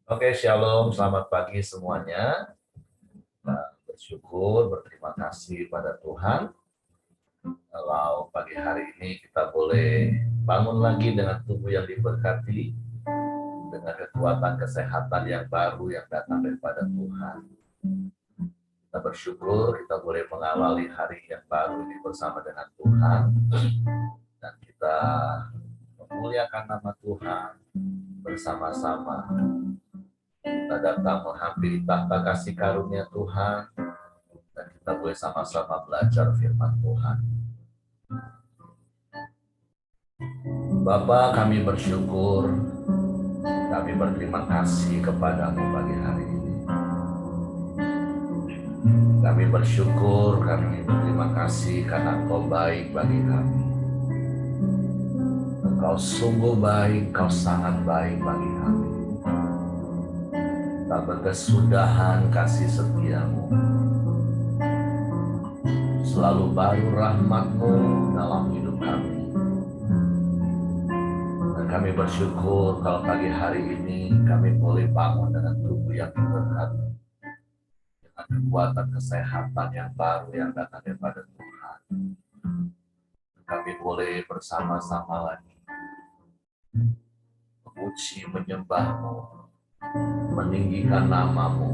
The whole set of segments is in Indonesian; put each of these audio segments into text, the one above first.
Oke, shalom, selamat pagi semuanya. Nah, bersyukur, berterima kasih pada Tuhan. Kalau pagi hari ini kita boleh bangun lagi dengan tubuh yang diberkati, dengan kekuatan kesehatan yang baru yang datang daripada Tuhan. Kita bersyukur kita boleh mengawali hari yang baru ini bersama dengan Tuhan. Dan kita memuliakan nama Tuhan bersama-sama. Kita datang menghampiri tahta kasih karunia Tuhan, dan kita boleh sama-sama belajar firman Tuhan. Bapa, kami bersyukur, kami berterima kasih kepadamu pagi hari ini. Kami bersyukur, kami berterima kasih karena Engkau baik bagi kami. Engkau sungguh baik, Engkau sangat baik bagi kami. Tak berkesudahan kasih setiamu. Selalu baru rahmat-Mu dalam hidup kami. Dan kami bersyukur kalau pagi hari ini kami boleh bangun dengan tubuh yang diberkati, dengan kekuatan kesehatan yang baru yang datang daripada Tuhan. Kami boleh bersama-sama lagi memuji, menyembah-Mu, meninggikan nama-Mu.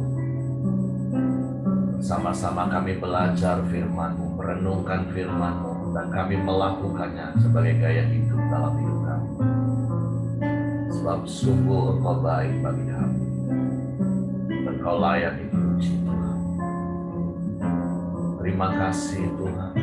Sama-sama kami belajar firman-Mu, merenungkan firman-Mu, dan kami melakukannya sebagai gaya hidup dalam hidup kami. Sebab sungguh Engkau baik bagi kami. Engkau layak dipuji Tuhan. Terima kasih Tuhan.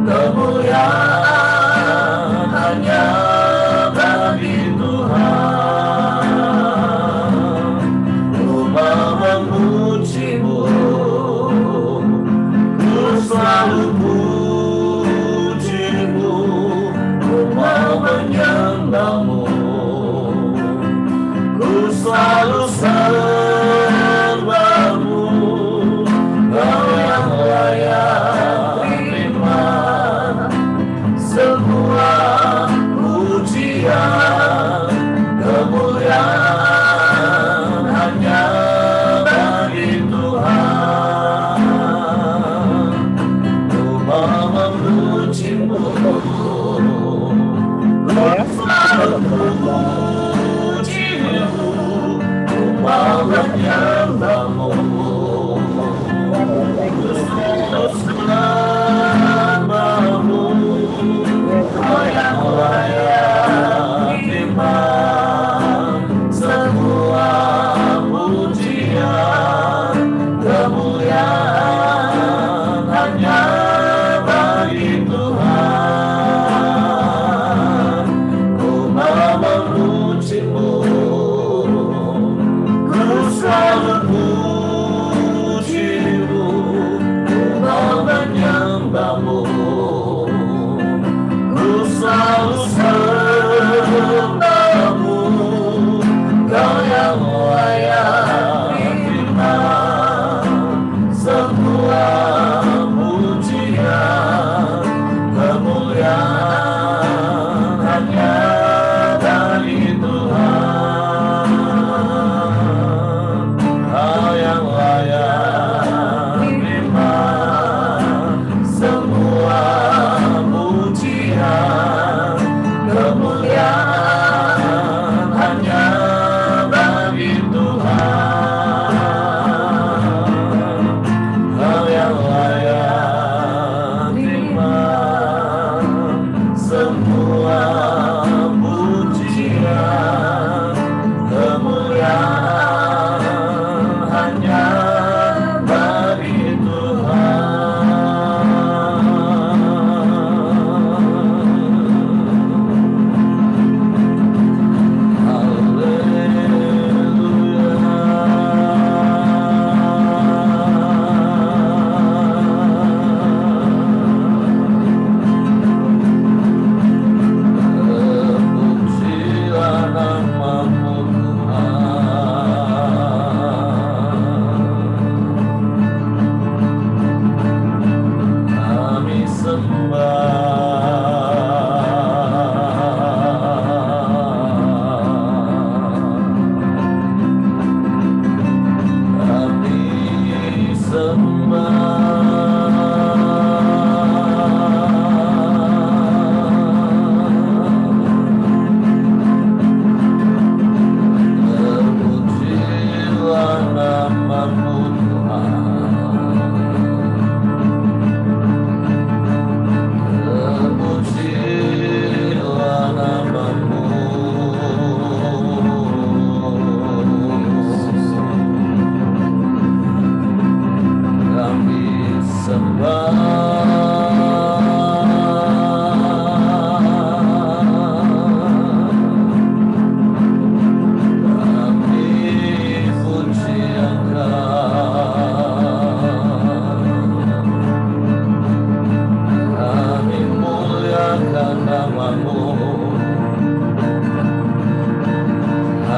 Kemuliaan hanya bagi Tuhan.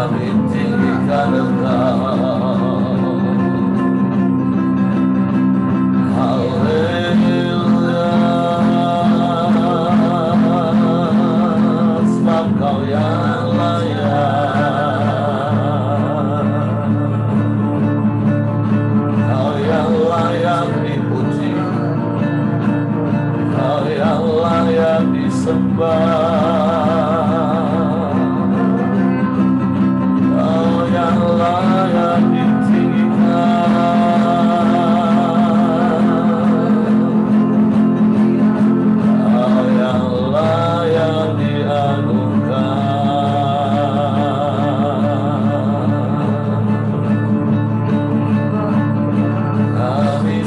kami tinggikan Engkau. Haleluya, sebab Kau yang layak, Kau yang layak dipuji, Kau yang layak disembah, Kau yang layak ditinggikan, Kau yang layak dianugerahkan. Kami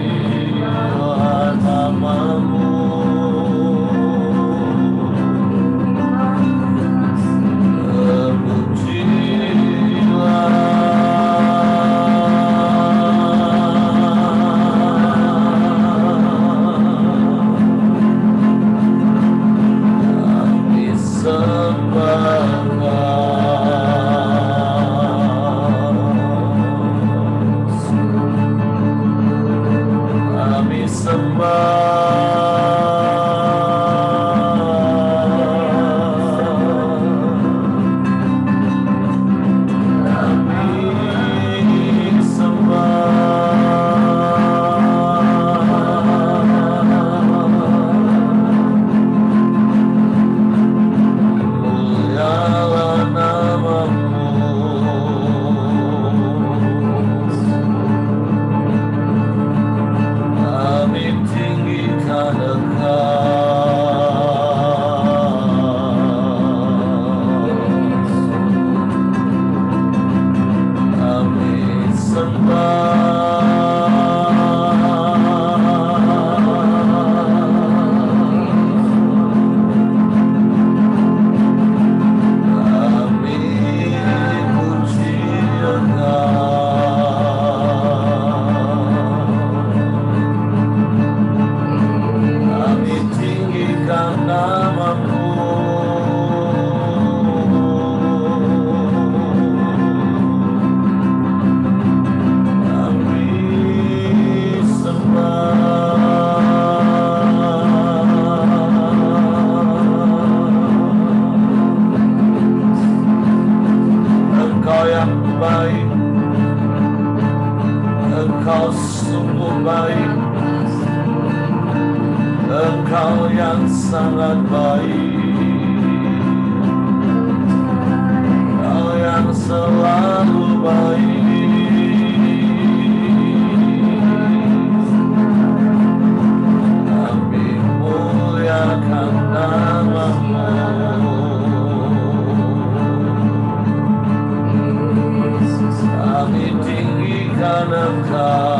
Pujilah namamu, terpujilah namamu, kami sembah Kami mulialah namamu, kami tinggikan Engkau, kami kami puji Engkau, kami tinggikan namamu, kami Engkau yang baik, Engkau sungguh baik, Engkau yang sangat baik, Engkau yang selalu baik, kami muliakan namamu, kami tinggikan Engkau,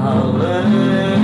haleluya,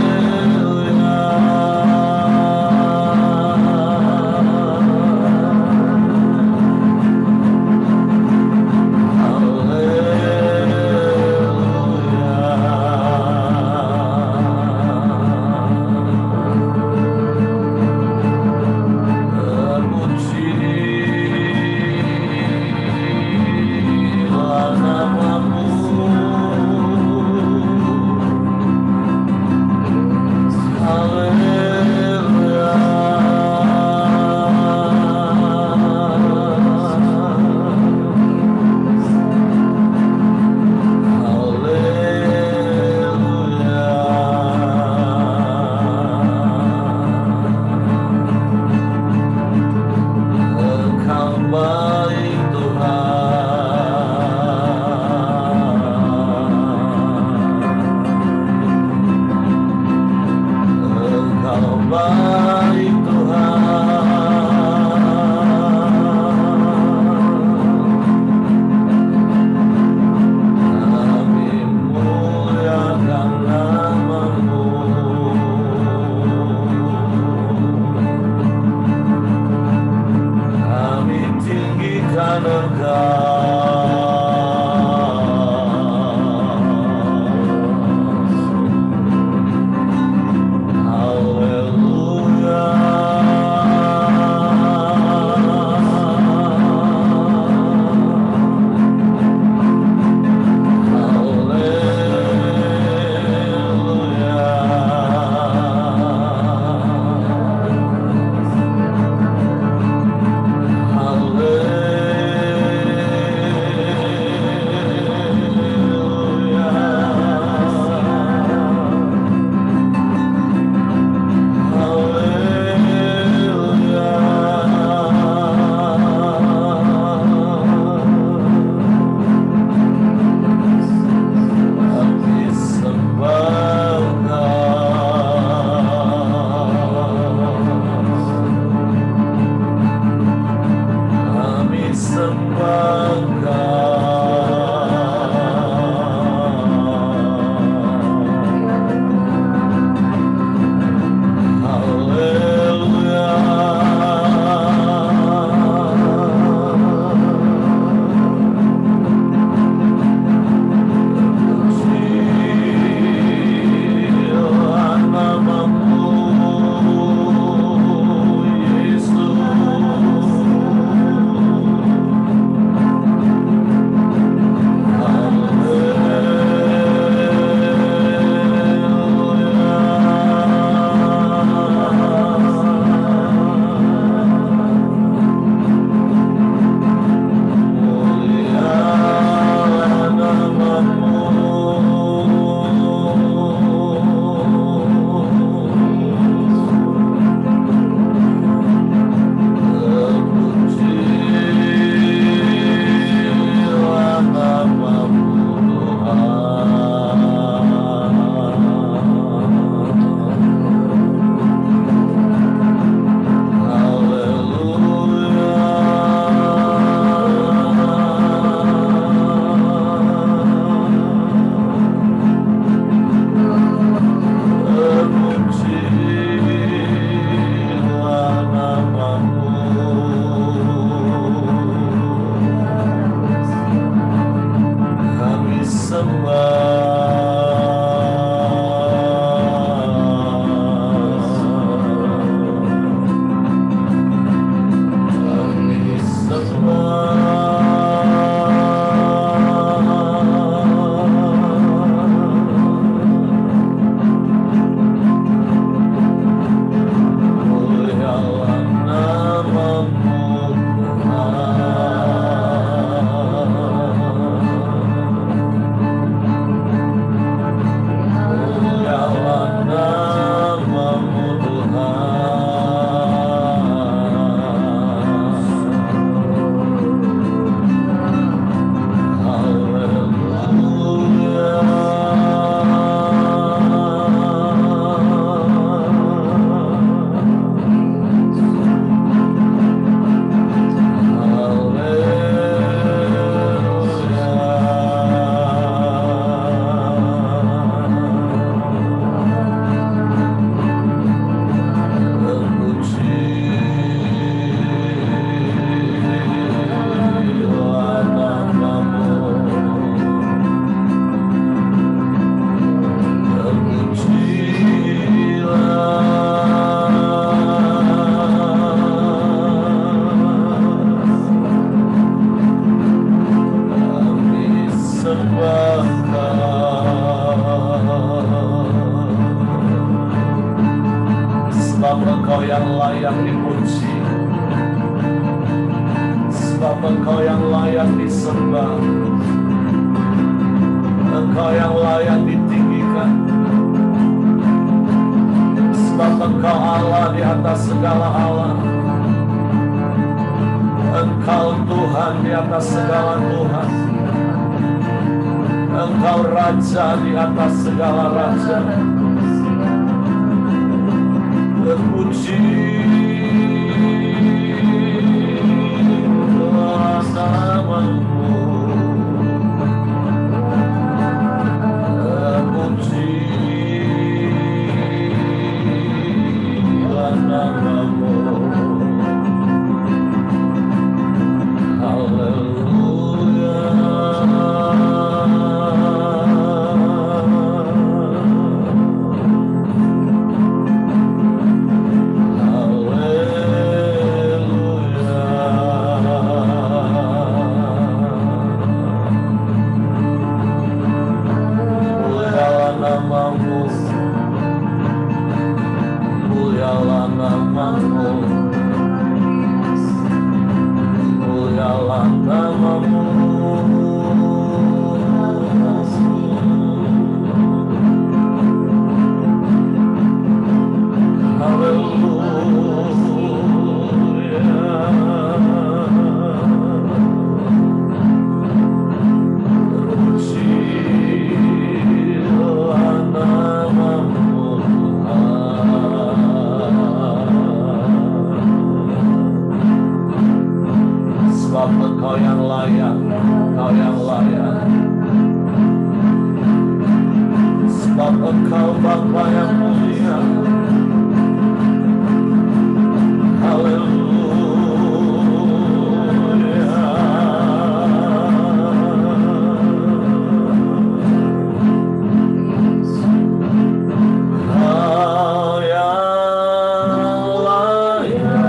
Engkau yang layak dipuji, sebab Engkau yang layak disembah, Engkau yang layak ditinggikan, sebab Engkau Allah di atas segala Allah, Engkau Tuhan di atas segala Tuhan, Engkau Raja di atas segala Raja. Terpujilah namamu, terpujilah namamu. Haleluya. Engkau yang layak, Engkau yang layak. Sebab Engkau Bapa yang mulia. Haleluya. Kau yang layak.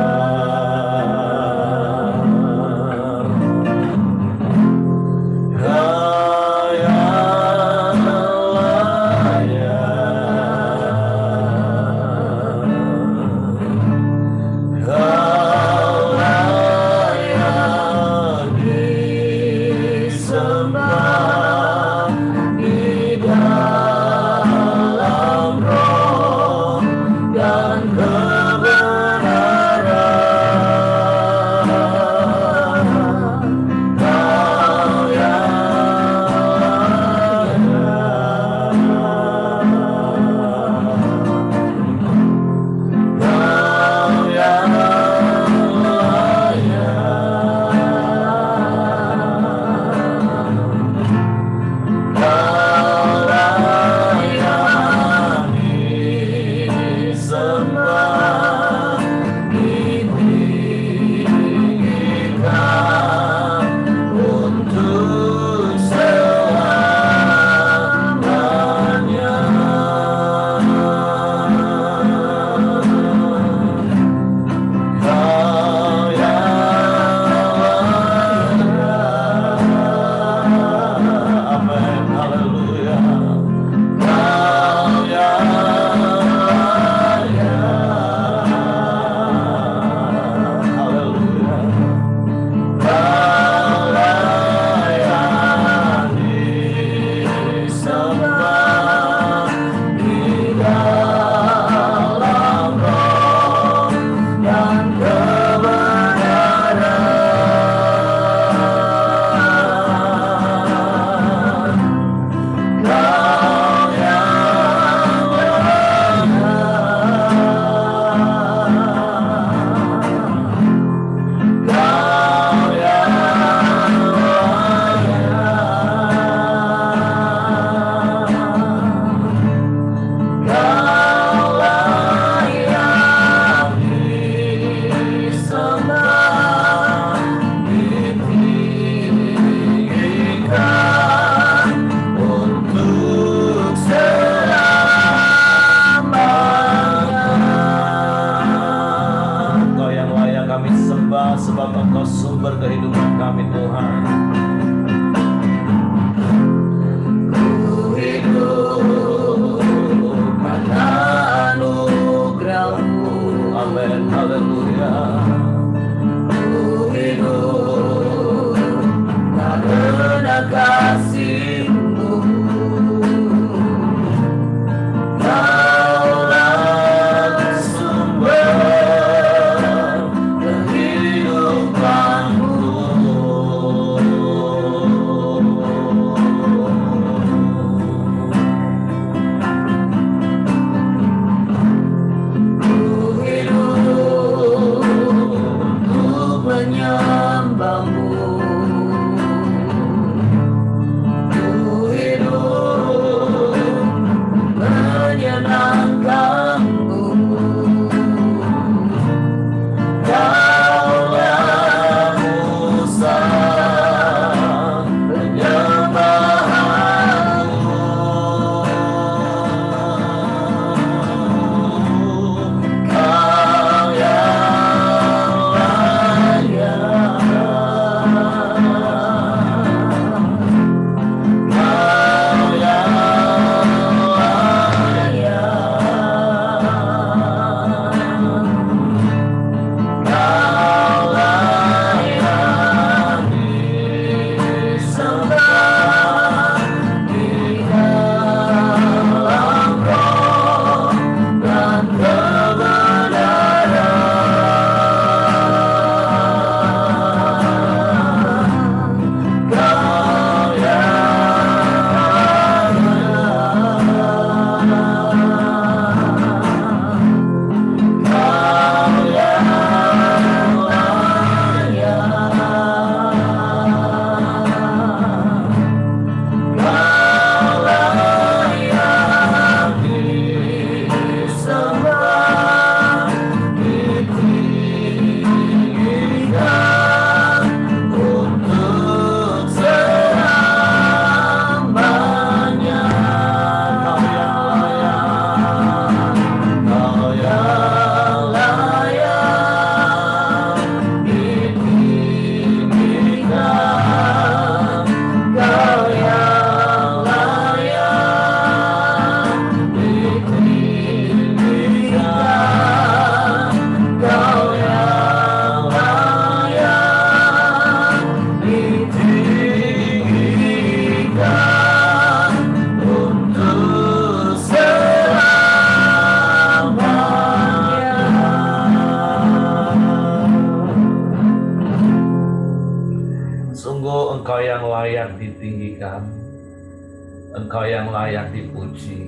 Engkau yang layak dipuji,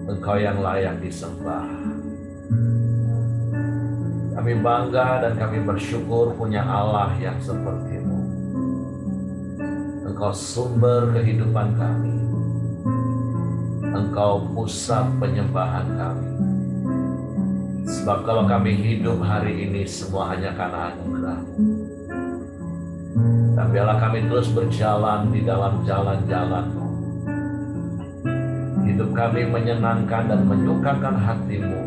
Engkau yang layak disembah. Kami bangga dan kami bersyukur punya Allah yang seperti-Mu. Engkau sumber kehidupan kami. Engkau pusat penyembahan kami. Sebab kalau kami hidup hari ini semua hanya karena anugerah-Mu. Dan biarlah kami terus berjalan di dalam jalan-jalan-Mu. Hidup kami menyenangkan dan menyukakan hati-Mu.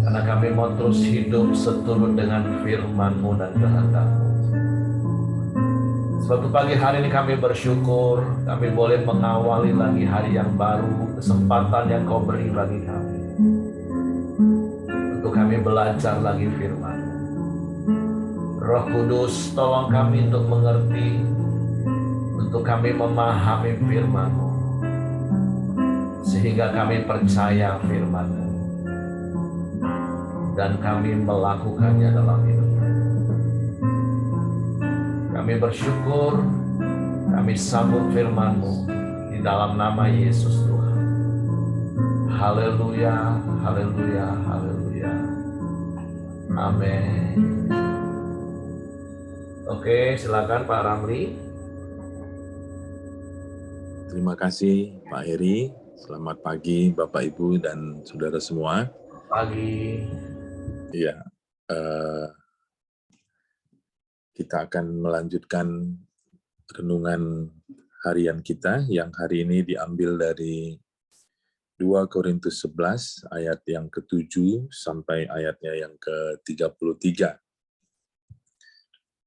Karena kami mau terus hidup seturut dengan firman-Mu dan kehendak-Mu. Sebab itu pagi hari ini kami bersyukur, kami boleh mengawali lagi hari yang baru, kesempatan yang Kau beri bagi kami. Untuk kami belajar lagi firman. Roh Kudus, tolong kami untuk mengerti, untuk kami memahami firman-Mu, sehingga kami percaya firman-Mu, dan kami melakukannya dalam hidup kami. Kami bersyukur, kami sambut firman-Mu di dalam nama Yesus Tuhan. Haleluya, haleluya, haleluya. Amin. Oke, silakan Pak Ramli. Terima kasih Pak Heri. Selamat pagi Bapak Ibu dan saudara semua. Pagi. Iya, kita akan melanjutkan renungan harian kita yang hari ini diambil dari 2 Korintus 11 ayat yang ke-7 sampai ayatnya yang ke-33.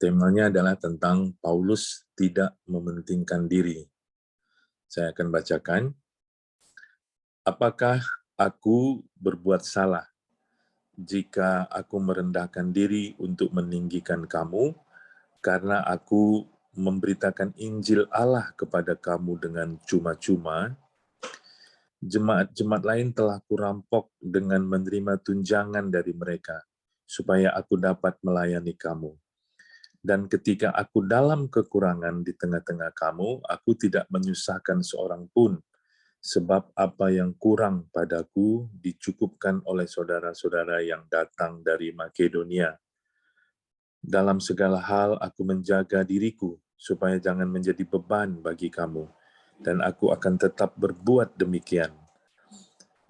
Temanya adalah tentang Paulus tidak mementingkan diri. Saya akan bacakan. Apakah aku berbuat salah jika aku merendahkan diri untuk meninggikan kamu, karena aku memberitakan Injil Allah kepada kamu dengan cuma-cuma? Jemaat-jemaat lain telah kurampok dengan menerima tunjangan dari mereka, supaya aku dapat melayani kamu. Dan ketika aku dalam kekurangan di tengah-tengah kamu, aku tidak menyusahkan seorang pun, sebab apa yang kurang padaku dicukupkan oleh saudara-saudara yang datang dari Makedonia. Dalam segala hal aku menjaga diriku, supaya jangan menjadi beban bagi kamu, dan aku akan tetap berbuat demikian.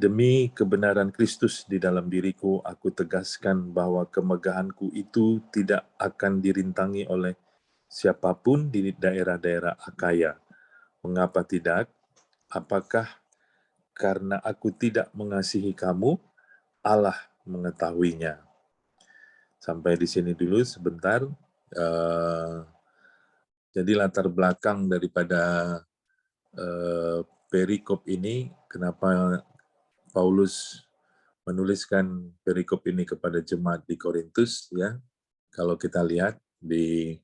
Demi kebenaran Kristus di dalam diriku, aku tegaskan bahwa kemegahanku itu tidak akan dirintangi oleh siapapun di daerah-daerah Akaya. Mengapa tidak? Apakah karena aku tidak mengasihi kamu? Allah mengetahuinya. Sampai di sini dulu sebentar. Jadi latar belakang daripada perikop ini, kenapa Paulus menuliskan perikop ini kepada jemaat di Korintus, ya. Kalau kita lihat di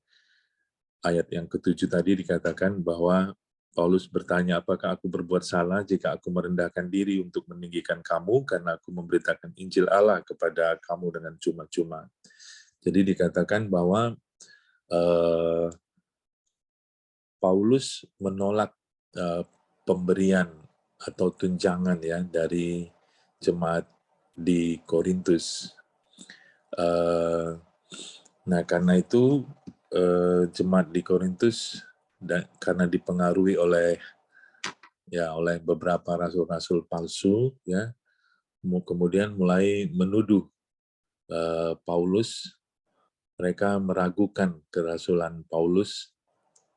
ayat yang ke-7 tadi dikatakan bahwa Paulus bertanya, apakah aku berbuat salah jika aku merendahkan diri untuk meninggikan kamu, karena aku memberitakan Injil Allah kepada kamu dengan cuma-cuma. Jadi dikatakan bahwa Paulus menolak pemberian atau tunjangan ya dari jemaat di Korintus. Nah, karena itu jemaat di Korintus karena dipengaruhi oleh beberapa rasul-rasul palsu, ya, kemudian mulai menuduh Paulus. Mereka meragukan kerasulan Paulus,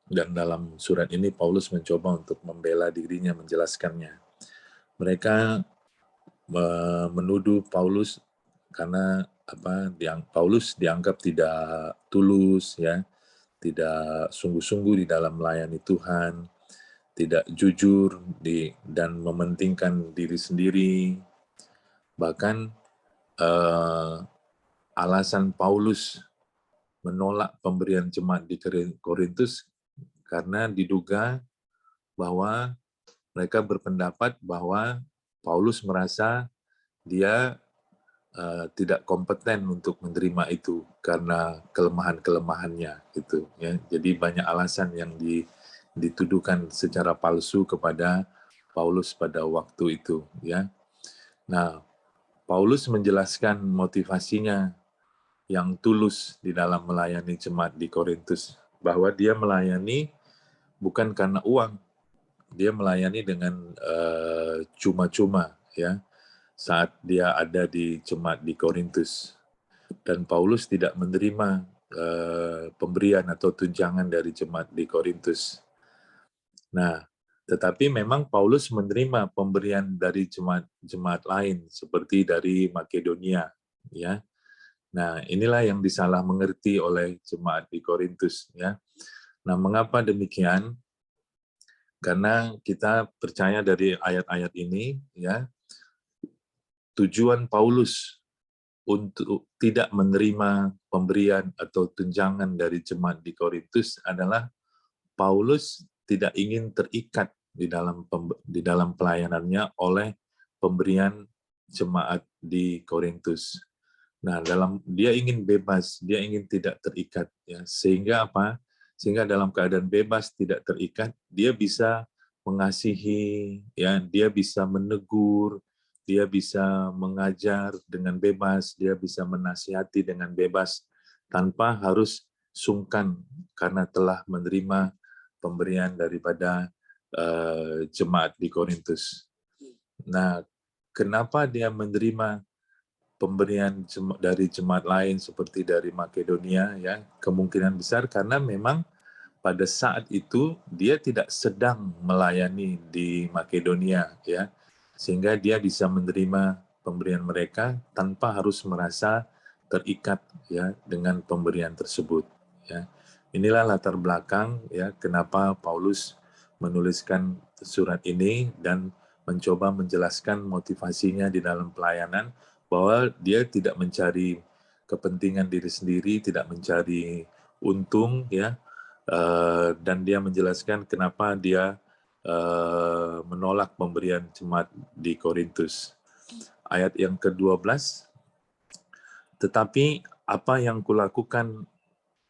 dan dalam surat ini Paulus mencoba untuk membela dirinya, menjelaskannya. Mereka menuduh Paulus karena Paulus dianggap tidak tulus, ya, tidak sungguh-sungguh di dalam melayani Tuhan, tidak jujur dan mementingkan diri sendiri. Bahkan alasan Paulus menolak pemberian jemaat di Korintus karena diduga bahwa mereka berpendapat bahwa Paulus merasa dia tidak kompeten untuk menerima itu karena kelemahan-kelemahannya, gitu ya. Jadi banyak alasan yang dituduhkan secara palsu kepada Paulus pada waktu itu, ya. Nah, Paulus menjelaskan motivasinya yang tulus di dalam melayani jemaat di Korintus, bahwa dia melayani bukan karena uang, dia melayani dengan cuma-cuma, ya, saat dia ada di jemaat di Korintus. Dan Paulus tidak menerima pemberian atau tunjangan dari jemaat di Korintus. Nah, tetapi memang Paulus menerima pemberian dari jemaat lain seperti dari Makedonia, ya. Nah, inilah yang disalah mengerti oleh jemaat di Korintus, ya. Nah, mengapa demikian? Karena kita percaya dari ayat-ayat ini, ya, tujuan Paulus untuk tidak menerima pemberian atau tunjangan dari jemaat di Korintus adalah Paulus tidak ingin terikat di dalam pelayanannya oleh pemberian jemaat di Korintus. Nah, dia ingin bebas, dia ingin tidak terikat, ya. Sehingga apa? Sehingga dalam keadaan bebas, tidak terikat, dia bisa mengasihi, ya, dia bisa menegur, dia bisa mengajar dengan bebas, dia bisa menasihati dengan bebas tanpa harus sungkan karena telah menerima pemberian daripada jemaat di Korintus. Nah, kenapa dia menerima pemberian dari jemaat lain seperti dari Makedonia, ya, kemungkinan besar karena memang pada saat itu dia tidak sedang melayani di Makedonia, ya, sehingga dia bisa menerima pemberian mereka tanpa harus merasa terikat, ya, dengan pemberian tersebut, ya. Inilah latar belakang, ya, kenapa Paulus menuliskan surat ini dan mencoba menjelaskan motivasinya di dalam pelayanan, bahwa dia tidak mencari kepentingan diri sendiri, tidak mencari untung, ya, dan dia menjelaskan kenapa dia menolak pemberian jemaat di Korintus. Ayat yang ke-12, tetapi apa yang kulakukan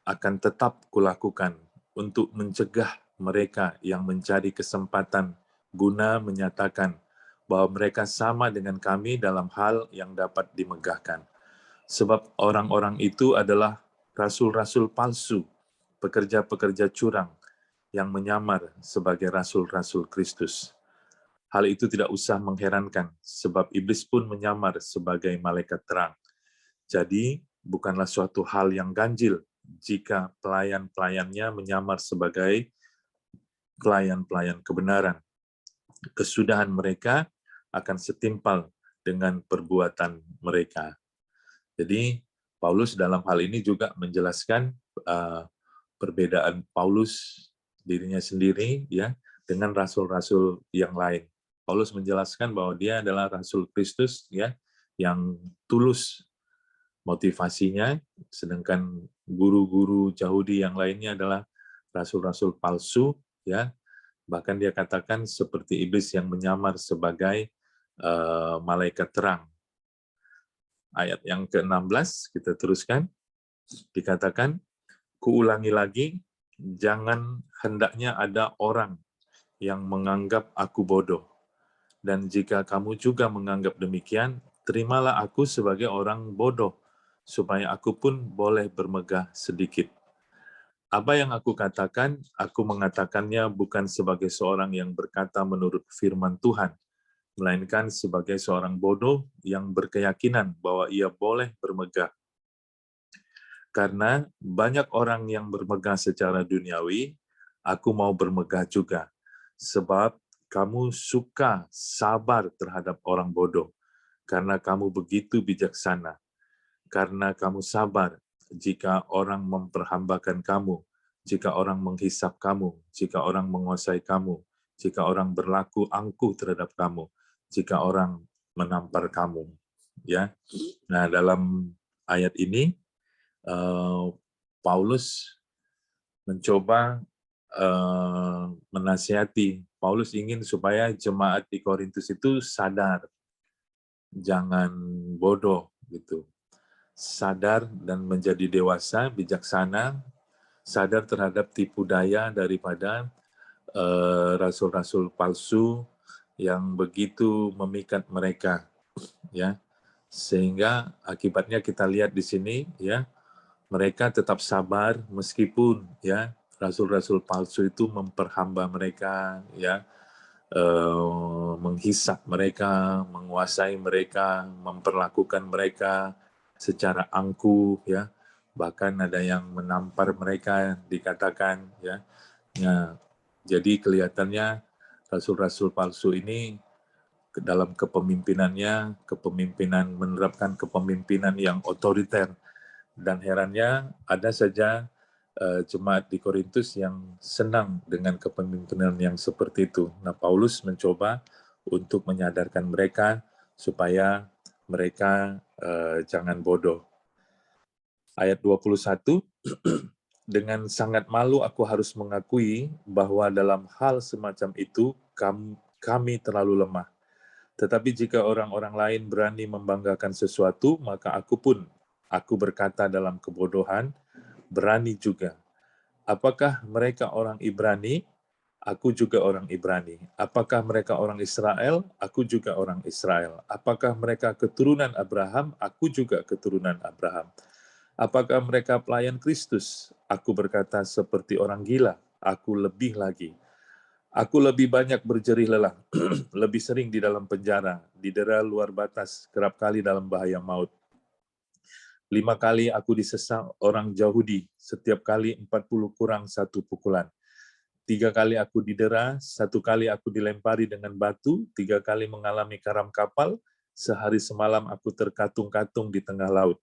akan tetap kulakukan untuk mencegah mereka yang mencari kesempatan guna menyatakan bahwa mereka sama dengan kami dalam hal yang dapat dimegahkan. Sebab orang-orang itu adalah rasul-rasul palsu, pekerja-pekerja curang yang menyamar sebagai rasul-rasul Kristus. Hal itu tidak usah mengherankan, sebab iblis pun menyamar sebagai malaikat terang. Jadi, bukanlah suatu hal yang ganjil jika pelayan-pelayannya menyamar sebagai pelayan-pelayan kebenaran. Kesudahan mereka akan setimpal dengan perbuatan mereka. Jadi, Paulus dalam hal ini juga menjelaskan perbedaan Paulus dirinya sendiri, ya, dengan rasul-rasul yang lain. Paulus menjelaskan bahwa dia adalah rasul Kristus, ya, yang tulus motivasinya, sedangkan guru-guru Yahudi yang lainnya adalah rasul-rasul palsu, ya. Bahkan dia katakan seperti iblis yang menyamar sebagai malaikat terang. Ayat yang ke-16 kita teruskan, dikatakan, kuulangi lagi, jangan hendaknya ada orang yang menganggap aku bodoh. Dan jika kamu juga menganggap demikian, terimalah aku sebagai orang bodoh, supaya aku pun boleh bermegah sedikit. Apa yang aku katakan, aku mengatakannya bukan sebagai seorang yang berkata menurut firman Tuhan, melainkan sebagai seorang bodoh yang berkeyakinan bahwa ia boleh bermegah. Karena banyak orang yang bermegah secara duniawi, aku mau bermegah juga. Sebab kamu suka sabar terhadap orang bodoh, karena kamu begitu bijaksana. Karena kamu sabar jika orang memperhambakan kamu, jika orang menghisap kamu, jika orang menguasai kamu, jika orang berlaku angkuh terhadap kamu, jika orang menampar kamu. Ya, nah dalam ayat ini Paulus mencoba menasihati. Paulus ingin supaya jemaat di Korintus itu sadar, jangan bodoh gitu. Sadar dan menjadi dewasa, bijaksana, sadar terhadap tipu daya daripada rasul-rasul palsu yang begitu memikat mereka, ya, sehingga akibatnya kita lihat di sini, ya, mereka tetap sabar meskipun, ya, rasul-rasul palsu itu memperhamba mereka, ya, menghisap mereka, menguasai mereka, memperlakukan mereka secara angkuh, ya, bahkan ada yang menampar mereka, dikatakan, ya. Nah, jadi kelihatannya rasul-rasul palsu ini dalam kepemimpinannya, menerapkan kepemimpinan yang otoriter, dan herannya ada saja jemaat di Korintus yang senang dengan kepemimpinan yang seperti itu. Nah, Paulus mencoba untuk menyadarkan mereka supaya mereka jangan bodoh. Ayat 21, dengan sangat malu aku harus mengakui bahwa dalam hal semacam itu kami terlalu lemah. Tetapi jika orang-orang lain berani membanggakan sesuatu, maka aku berkata dalam kebodohan, berani juga. Apakah mereka orang Ibrani? Aku juga orang Ibrani. Apakah mereka orang Israel? Aku juga orang Israel. Apakah mereka keturunan Abraham? Aku juga keturunan Abraham. Apakah mereka pelayan Kristus? Aku berkata seperti orang gila. Aku lebih lagi. Aku lebih banyak berjerih lelah, lebih sering di dalam penjara, didera luar batas, kerap kali dalam bahaya maut. 5 kali aku disesat orang Yahudi, setiap kali 40 kurang 1 pukulan. 3 kali aku didera, 1 kali aku dilempari dengan batu, 3 kali mengalami karam kapal, sehari semalam aku terkatung-katung di tengah laut.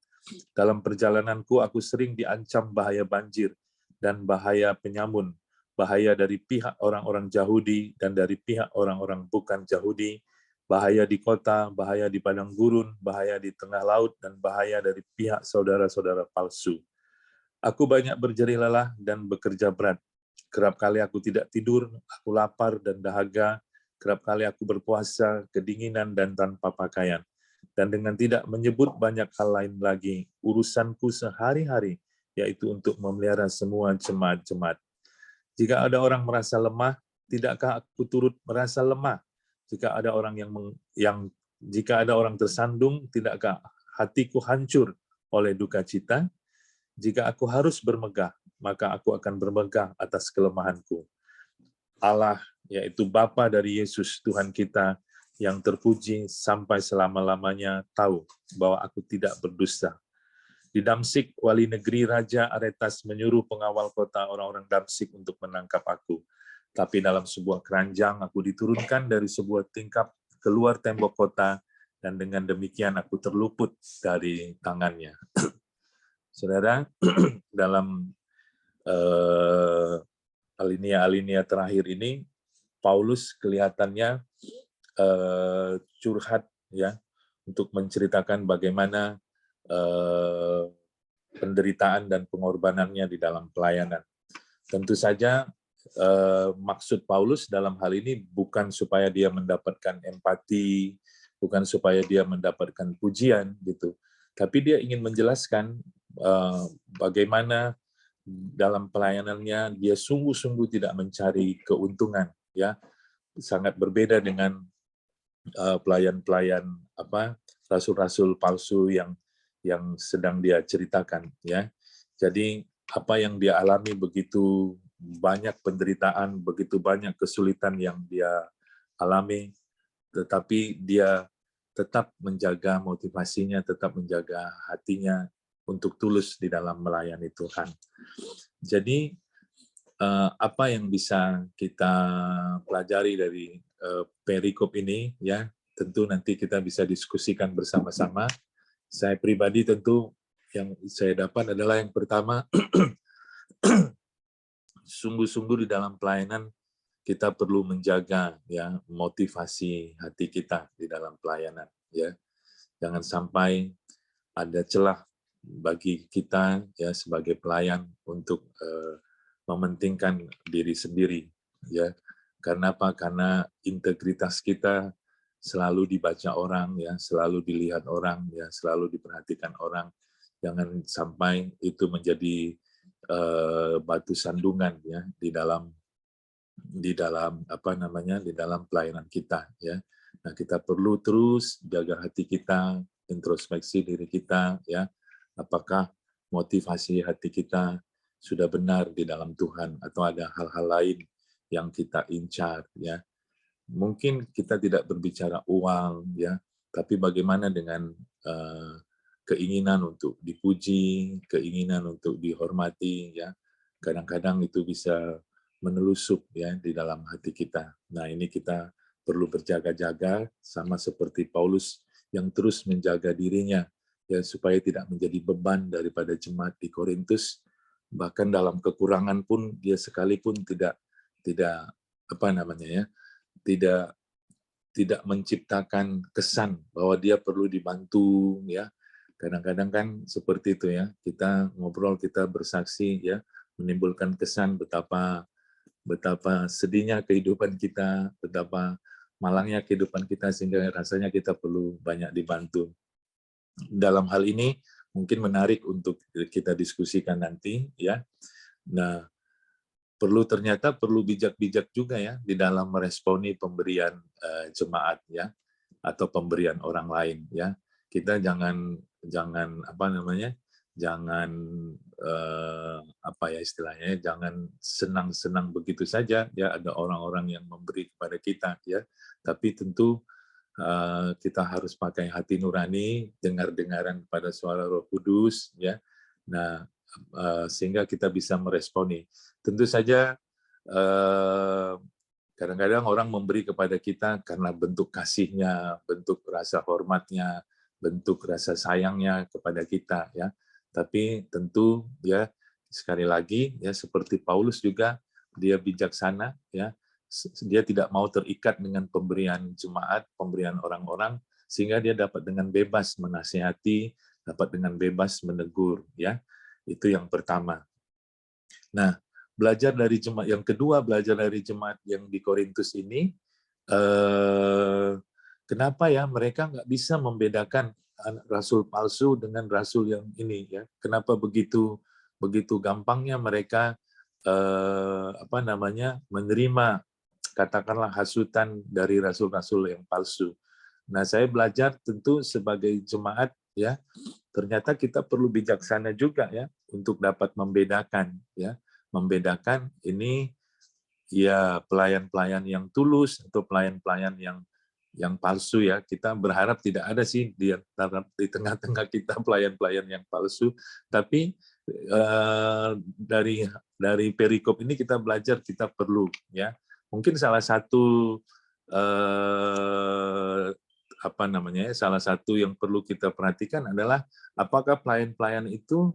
Dalam perjalananku aku sering diancam bahaya banjir dan bahaya penyamun, bahaya dari pihak orang-orang Yahudi dan dari pihak orang-orang bukan Yahudi, bahaya di kota, bahaya di padang gurun, bahaya di tengah laut, dan bahaya dari pihak saudara-saudara palsu. Aku banyak berjerih lelah dan bekerja berat. Kerap kali aku tidak tidur, aku lapar dan dahaga, kerap kali aku berpuasa, kedinginan dan tanpa pakaian. Dan dengan tidak menyebut banyak hal lain lagi, urusanku sehari-hari, yaitu untuk memelihara semua jemaat-jemaat. Jika ada orang merasa lemah, tidakkah aku turut merasa lemah? Jika ada orang jika ada orang tersandung, tidakkah hatiku hancur oleh duka cita? Jika aku harus bermegah, maka aku akan bermegah atas kelemahanku. Allah, yaitu Bapa dari Yesus Tuhan kita, yang terpuji sampai selama-lamanya, tahu bahwa aku tidak berdusta. Di Damsik, wali negeri Raja Aretas menyuruh pengawal kota orang-orang Damsik untuk menangkap aku. Tapi dalam sebuah keranjang aku diturunkan dari sebuah tingkap keluar tembok kota, dan dengan demikian aku terluput dari tangannya. Saudara, dalam alinea-alinea terakhir ini, Paulus kelihatannya curhat, ya, untuk menceritakan bagaimana penderitaan dan pengorbanannya di dalam pelayanan. Tentu saja maksud Paulus dalam hal ini bukan supaya dia mendapatkan empati, bukan supaya dia mendapatkan pujian, gitu. Tapi dia ingin menjelaskan bagaimana dalam pelayanannya dia sungguh-sungguh tidak mencari keuntungan, ya, sangat berbeda dengan pelayan-pelayan rasul-rasul palsu yang sedang dia ceritakan, ya. Jadi apa yang dia alami, begitu banyak penderitaan, begitu banyak kesulitan yang dia alami, tetapi dia tetap menjaga motivasinya, tetap menjaga hatinya untuk tulus di dalam melayani Tuhan. Jadi apa yang bisa kita pelajari dari perikop ini, ya, tentu nanti kita bisa diskusikan bersama-sama. Saya pribadi tentu yang saya dapat adalah yang pertama, sungguh-sungguh di dalam pelayanan kita perlu menjaga, ya, motivasi hati kita di dalam pelayanan, ya. Jangan sampai ada celah bagi kita, ya, sebagai pelayan untuk mementingkan diri sendiri, ya. Karena apa? Karena integritas kita selalu dibaca orang, ya, selalu dilihat orang, ya, selalu diperhatikan orang. Jangan sampai itu menjadi batu sandungan, ya, di dalam di dalam di dalam pelayanan kita, ya. Nah, kita perlu terus jaga hati kita, introspeksi diri kita, ya. Apakah motivasi hati kita sudah benar di dalam Tuhan atau ada hal-hal lain yang kita incar, ya. Mungkin kita tidak berbicara uang, ya, tapi bagaimana dengan keinginan untuk dipuji, keinginan untuk dihormati, ya. Kadang-kadang itu bisa menelusup, ya, di dalam hati kita. Nah, ini kita perlu berjaga-jaga sama seperti Paulus yang terus menjaga dirinya, ya, supaya tidak menjadi beban daripada jemaat di Korintus. Bahkan dalam kekurangan pun dia sekalipun tidak tidak ya, tidak tidak menciptakan kesan bahwa dia perlu dibantu, ya. Kadang-kadang kan seperti itu, ya. Kita ngobrol, kita bersaksi, ya, menimbulkan kesan betapa betapa sedihnya kehidupan kita, betapa malangnya kehidupan kita sehingga rasanya kita perlu banyak dibantu. Dalam hal ini mungkin menarik untuk kita diskusikan nanti, ya. Nah, ternyata perlu bijak-bijak juga, ya, di dalam meresponi pemberian jemaat, ya, atau pemberian orang lain, ya. Kita jangan jangan jangan istilahnya, jangan senang-senang begitu saja, ya, ada orang-orang yang memberi kepada kita, ya. Tapi tentu kita harus pakai hati nurani, dengar-dengaran pada suara Roh Kudus, ya. Nah, sehingga kita bisa meresponi. Tentu saja kadang-kadang orang memberi kepada kita karena bentuk kasihnya, bentuk rasa hormatnya, bentuk rasa sayangnya kepada kita, ya. Tapi tentu, ya, sekali lagi, ya, seperti Paulus juga, dia bijaksana, ya. Dia tidak mau terikat dengan pemberian jemaat, pemberian orang-orang, sehingga dia dapat dengan bebas menasihati, dapat dengan bebas menegur, ya. Itu yang pertama. Nah, belajar dari jemaat yang kedua, belajar dari jemaat yang di Korintus ini, kenapa, ya, mereka nggak bisa membedakan rasul palsu dengan rasul yang ini, ya? Kenapa begitu gampangnya mereka menerima, katakanlah, hasutan dari rasul-rasul yang palsu. Nah, saya belajar tentu sebagai jemaat, ya, ternyata kita perlu bijaksana juga, ya, untuk dapat membedakan, ya, membedakan ini, ya, pelayan-pelayan yang tulus atau pelayan-pelayan yang palsu, ya. Kita berharap tidak ada sih di tengah-tengah kita pelayan-pelayan yang palsu, tapi dari perikop ini kita belajar kita perlu, ya. Mungkin salah satu salah satu yang perlu kita perhatikan adalah apakah pelayan-pelayan itu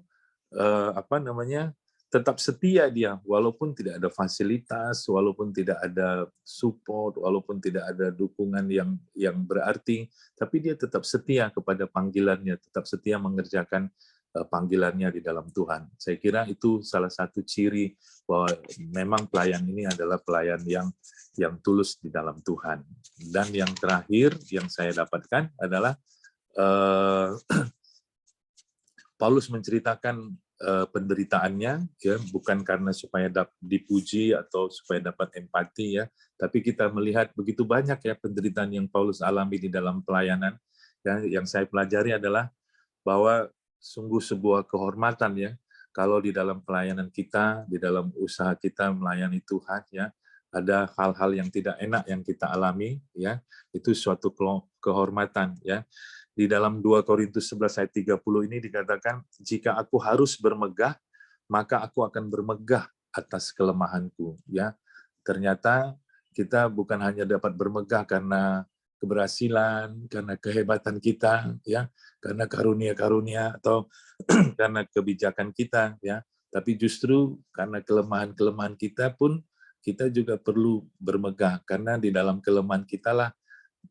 tetap setia dia, walaupun tidak ada fasilitas, walaupun tidak ada support, walaupun tidak ada dukungan yang berarti, tapi dia tetap setia kepada panggilannya, tetap setia mengerjakan panggilannya di dalam Tuhan. Saya kira itu salah satu ciri bahwa memang pelayan ini adalah pelayan yang tulus di dalam Tuhan. Dan yang terakhir yang saya dapatkan adalah Paulus menceritakan penderitaannya, ya, bukan karena supaya dipuji atau supaya dapat empati, ya, tapi kita melihat begitu banyak, ya, penderitaan yang Paulus alami di dalam pelayanan. Ya, yang saya pelajari adalah bahwa sungguh sebuah kehormatan, ya, kalau di dalam pelayanan kita, di dalam usaha kita melayani Tuhan, ya, ada hal-hal yang tidak enak yang kita alami, ya, itu suatu kehormatan, ya. Di dalam 2 Korintus 11 ayat 30 ini dikatakan, jika aku harus bermegah, maka aku akan bermegah atas kelemahanku, ya. Ternyata kita bukan hanya dapat bermegah karena keberhasilan, karena kehebatan kita, ya, karena karunia-karunia atau karena kebijakan kita, ya, tapi justru karena kelemahan-kelemahan kita pun kita juga perlu bermegah, karena di dalam kelemahan kita lah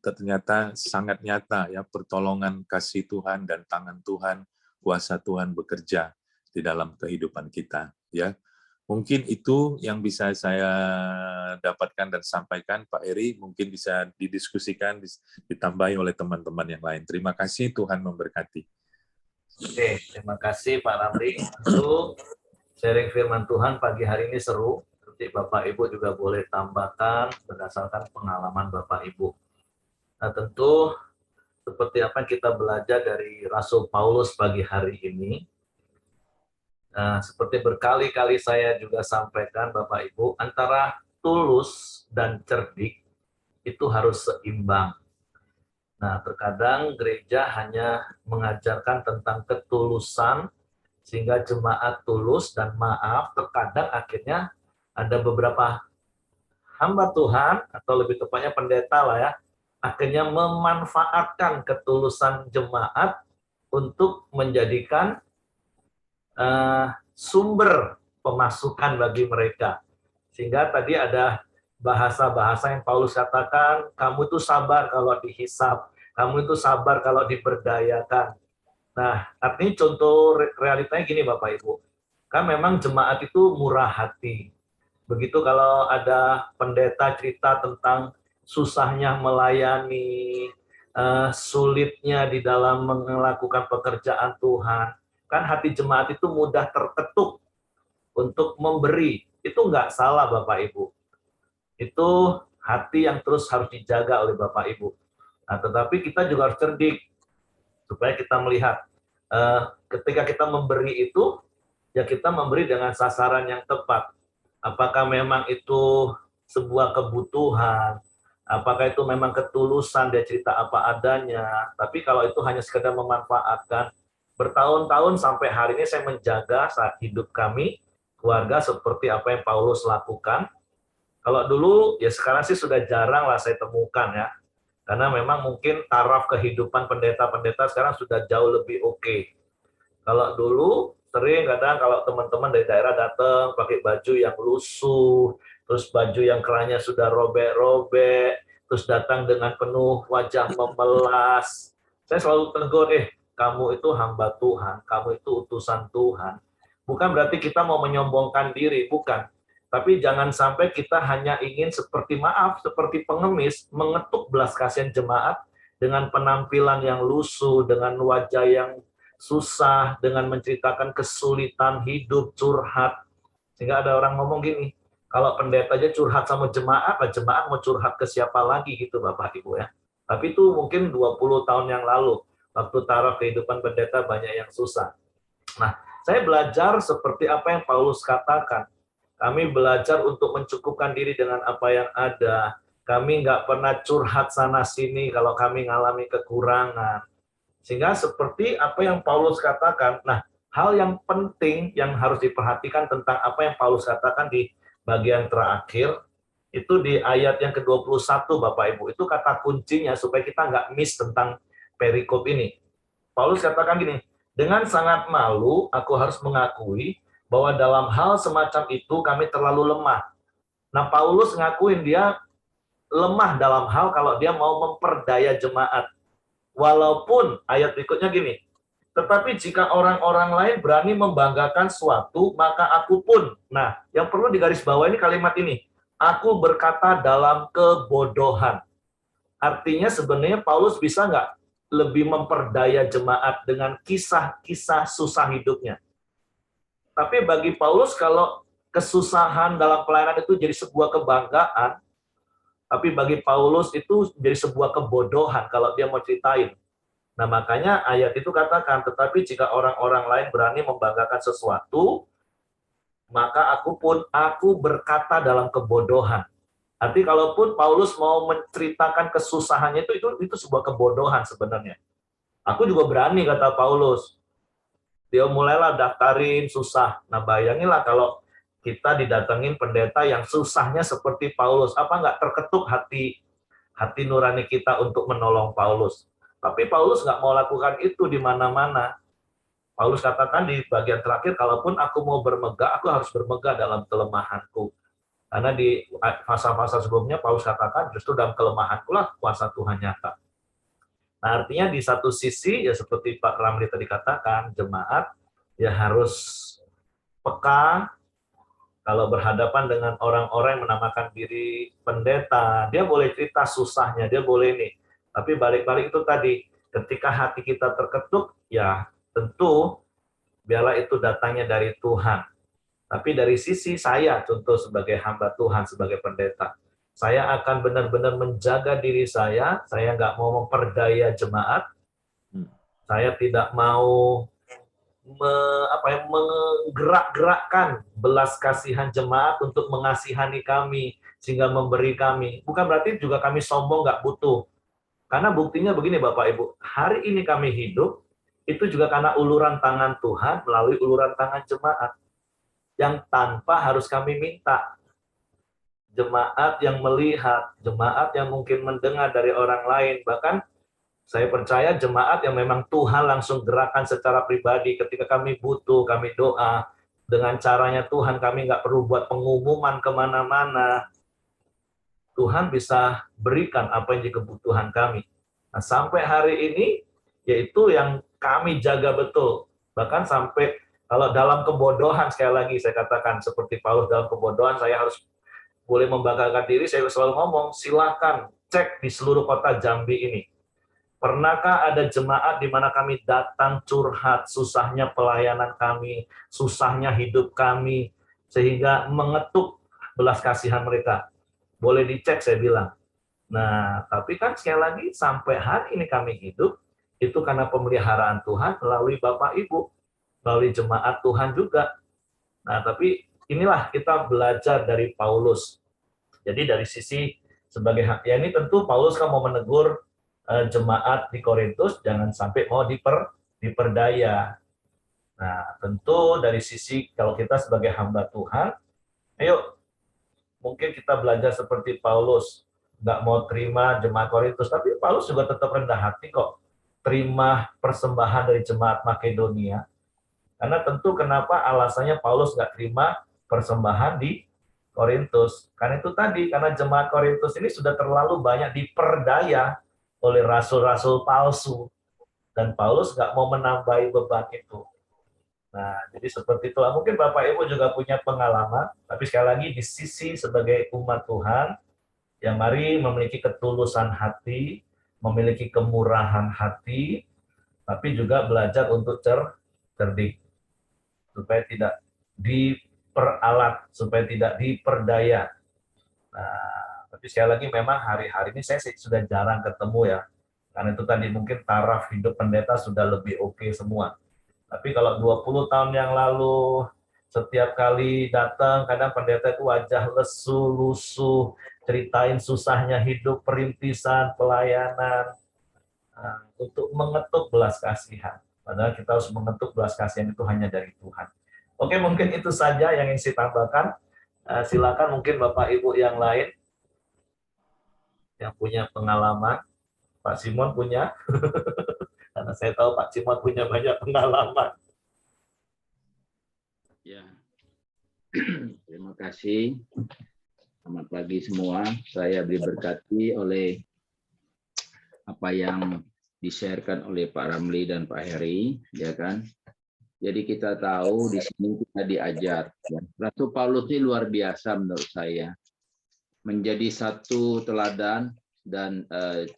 ternyata sangat nyata, ya, pertolongan kasih Tuhan dan tangan Tuhan, kuasa Tuhan bekerja di dalam kehidupan kita, ya. Mungkin itu yang bisa saya dapatkan dan sampaikan, Pak Eri. Mungkin bisa didiskusikan, ditambahi oleh teman-teman yang lain. Terima kasih, Tuhan memberkati. Oke, terima kasih Pak Ramli. Tentu sharing firman Tuhan pagi hari ini seru. nanti Bapak Ibu juga boleh tambahkan berdasarkan pengalaman Bapak Ibu. Nah, tentu seperti apa yang kita belajar dari Rasul Paulus pagi hari ini, seperti berkali-kali saya juga sampaikan Bapak Ibu, antara tulus dan cerdik itu harus seimbang. Nah, terkadang gereja hanya mengajarkan tentang ketulusan, sehingga jemaat tulus dan maaf, terkadang akhirnya ada beberapa hamba Tuhan, atau lebih tepatnya pendeta lah ya, akhirnya memanfaatkan ketulusan jemaat untuk menjadikan sumber pemasukan bagi mereka. Sehingga tadi ada bahasa-bahasa yang Paulus katakan, kamu itu sabar kalau dihisap, kamu itu sabar kalau diberdayakan. Nah, artinya contoh realitanya gini Bapak Ibu, kan memang jemaat itu murah hati. Begitu kalau ada pendeta cerita tentang susahnya melayani, sulitnya di dalam melakukan pekerjaan Tuhan, kan hati jemaat itu mudah terketuk untuk memberi. Itu nggak salah Bapak Ibu. Itu hati yang terus harus dijaga oleh Bapak Ibu. Nah, tetapi kita juga harus cerdik supaya kita melihat ketika kita memberi itu, ya kita memberi dengan sasaran yang tepat. Apakah memang itu sebuah kebutuhan, apakah itu memang ketulusan, dia cerita apa adanya. Tapi kalau itu hanya sekedar memanfaatkan, bertahun-tahun sampai hari ini saya menjaga saat hidup kami, keluarga, seperti apa yang Paulus lakukan. Kalau dulu, ya sekarang sih sudah jarang lah saya temukan ya. Karena memang mungkin taraf kehidupan pendeta-pendeta sekarang sudah jauh lebih oke. Kalau dulu, sering kadang kalau teman-teman dari daerah datang pakai baju yang lusuh, terus baju yang kerannya sudah robek-robek, terus datang dengan penuh wajah memelas. Saya selalu tegur, kamu itu hamba Tuhan, kamu itu utusan Tuhan. Bukan berarti kita mau menyombongkan diri, bukan. Tapi jangan sampai kita hanya ingin seperti pengemis, mengetuk belas kasihan jemaat dengan penampilan yang lusuh, dengan wajah yang susah, dengan menceritakan kesulitan hidup, curhat. Sehingga ada orang ngomong gini, kalau pendeta aja curhat sama jemaat, jemaat mau curhat ke siapa lagi gitu Bapak Ibu ya. Tapi itu mungkin 20 tahun yang lalu, waktu taraf kehidupan pendeta banyak yang susah. Nah, saya belajar seperti apa yang Paulus katakan. Kami belajar untuk mencukupkan diri dengan apa yang ada. Kami nggak pernah curhat sana-sini kalau kami ngalami kekurangan. Sehingga seperti apa yang Paulus katakan, nah hal yang penting yang harus diperhatikan tentang apa yang Paulus katakan di bagian terakhir, itu di ayat yang ke-21 Bapak Ibu, itu kata kuncinya supaya kita nggak miss tentang perikop ini. Paulus katakan gini, dengan sangat malu aku harus mengakui bahwa dalam hal semacam itu kami terlalu lemah. Nah, Paulus ngakuin dia lemah dalam hal kalau dia mau memperdaya jemaat. Walaupun ayat berikutnya gini, tetapi jika orang-orang lain berani membanggakan suatu, maka aku pun. Nah, yang perlu digarisbawahi ini kalimat ini, aku berkata dalam kebodohan. Artinya sebenarnya Paulus bisa nggak lebih memperdaya jemaat dengan kisah-kisah susah hidupnya. Tapi bagi Paulus kalau kesusahan dalam pelayanan itu jadi sebuah kebanggaan, tapi bagi Paulus itu jadi sebuah kebodohan kalau dia mau ceritain. Nah makanya ayat itu katakan, tetapi jika orang-orang lain berani membanggakan sesuatu, maka aku berkata dalam kebodohan. Arti kalaupun Paulus mau menceritakan kesusahannya itu sebuah kebodohan sebenarnya. Aku juga berani kata Paulus. Dia mulailah daftarin susah. Nah bayanginlah kalau kita didatengin pendeta yang susahnya seperti Paulus, apa nggak terketuk hati nurani kita untuk menolong Paulus. Tapi Paulus nggak mau lakukan itu di mana-mana. Paulus katakan di bagian terakhir, kalaupun aku mau bermegah, aku harus bermegah dalam kelemahanku. Karena di fasa-fasa sebelumnya Paulus katakan justru dalam kelemahanku lah kuasa Tuhan nyata. Nah, artinya di satu sisi, ya seperti Pak Ramli tadi katakan, jemaat ya harus peka kalau berhadapan dengan orang-orang yang menamakan diri pendeta. Dia boleh cerita susahnya, dia boleh nih. Tapi balik-balik itu tadi, ketika hati kita terketuk, ya tentu biarlah itu datangnya dari Tuhan. Tapi dari sisi saya, contoh sebagai hamba Tuhan, sebagai pendeta, saya akan benar-benar menjaga diri saya nggak mau memperdaya jemaat, saya tidak mau menggerak-gerakkan belas kasihan jemaat untuk mengasihani kami, sehingga memberi kami. Bukan berarti juga kami sombong, nggak butuh. Karena buktinya begini Bapak Ibu, hari ini kami hidup, itu juga karena uluran tangan Tuhan melalui uluran tangan jemaat, yang tanpa harus kami minta. Jemaat yang melihat, jemaat yang mungkin mendengar dari orang lain, bahkan saya percaya jemaat yang memang Tuhan langsung gerakan secara pribadi ketika kami butuh, kami doa, dengan caranya Tuhan, kami nggak perlu buat pengumuman kemana-mana. Tuhan bisa berikan apa yang jadi kebutuhan kami. Nah, sampai hari ini, yaitu yang kami jaga betul. Bahkan sampai kalau dalam kebodohan, sekali lagi saya katakan, seperti Paulus dalam kebodohan, saya harus boleh membanggakan diri, saya selalu ngomong, silakan cek di seluruh kota Jambi ini. Pernahkah ada jemaat di mana kami datang curhat, susahnya pelayanan kami, susahnya hidup kami, sehingga mengetuk belas kasihan mereka. Boleh dicek, saya bilang. Nah, tapi kan sekali lagi, sampai hari ini kami hidup, itu karena pemeliharaan Tuhan melalui Bapak Ibu, melalui jemaat Tuhan juga. Nah, tapi inilah kita belajar dari Paulus. Jadi dari sisi sebagai ya ini tentu Paulus kan mau menegur jemaat di Korintus jangan sampai mau diperdaya. Nah, tentu dari sisi kalau kita sebagai hamba Tuhan, ayo mungkin kita belajar seperti Paulus, nggak mau terima jemaat Korintus, tapi Paulus juga tetap rendah hati kok, terima persembahan dari jemaat Makedonia. Karena tentu kenapa alasannya Paulus nggak terima persembahan di Korintus. Karena itu tadi, karena jemaat Korintus ini sudah terlalu banyak diperdaya oleh rasul-rasul palsu. Dan Paulus nggak mau menambahi beban itu. Nah, jadi seperti itu. Mungkin Bapak Ibu juga punya pengalaman, tapi sekali lagi di sisi sebagai umat Tuhan, yang mari memiliki ketulusan hati, memiliki kemurahan hati, tapi juga belajar untuk cerdik. Supaya tidak diperalat, supaya tidak diperdaya. Nah, tapi sekali lagi memang hari-hari ini saya sudah jarang ketemu ya. Karena itu tadi mungkin taraf hidup pendeta sudah lebih oke semua. Tapi kalau 20 tahun yang lalu, setiap kali datang, kadang pendeta itu wajah lesu, lusuh, ceritain susahnya hidup, perintisan, pelayanan, untuk mengetuk belas kasihan. Padahal kita harus mengetuk belas kasihan itu hanya dari Tuhan. Oke, mungkin itu saja yang ingin saya tambahkan. Silakan mungkin Bapak Ibu yang lain yang punya pengalaman. Pak Simon punya, karena saya tahu Pak Simon punya banyak pengalaman. Ya, terima kasih. Selamat pagi semua. Saya diberkati oleh apa yang di-share-kan oleh Pak Ramli dan Pak Heri, ya kan? Jadi kita tahu di sini kita diajar. Ya. Rasul Paulus ini luar biasa menurut saya, menjadi satu teladan dan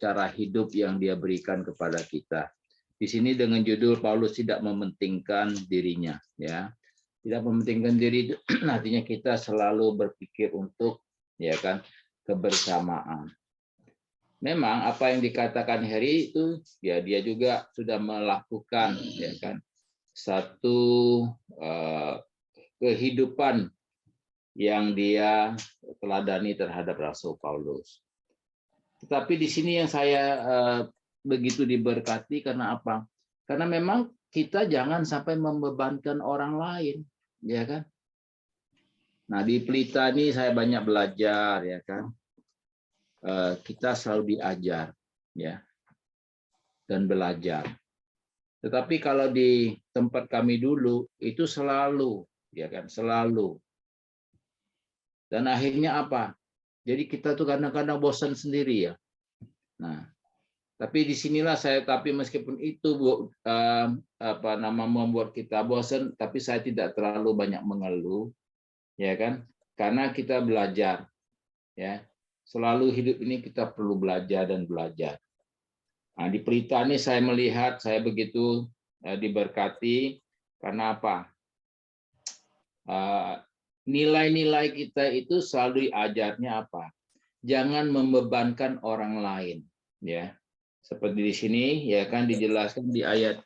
cara hidup yang dia berikan kepada kita. Di sini dengan judul Paulus tidak mementingkan dirinya, ya. Tidak mementingkan diri artinya kita selalu berpikir untuk ya kan kebersamaan. Memang apa yang dikatakan Heri itu ya dia juga sudah melakukan ya kan satu kehidupan yang dia teladani terhadap Rasul Paulus. Tetapi di sini yang saya begitu diberkati karena apa? Karena memang kita jangan sampai membebankan orang lain, ya kan? Nah di Pelita ini saya banyak belajar, ya kan? Kita selalu diajar, ya, dan belajar. Tetapi kalau di tempat kami dulu itu selalu, ya kan, selalu. Dan akhirnya apa? Jadi kita tuh kadang-kadang bosan sendiri ya. Nah, tapi disinilah saya tapi meskipun itu membuat kita bosan, tapi saya tidak terlalu banyak mengeluh, ya kan? Karena kita belajar, ya. Selalu hidup ini kita perlu belajar dan belajar. Nah, di Pelita ini saya melihat saya begitu diberkati karena apa? nilai-nilai kita itu selalu diajarnya apa? Jangan membebankan orang lain, ya. Seperti di sini ya kan dijelaskan di ayat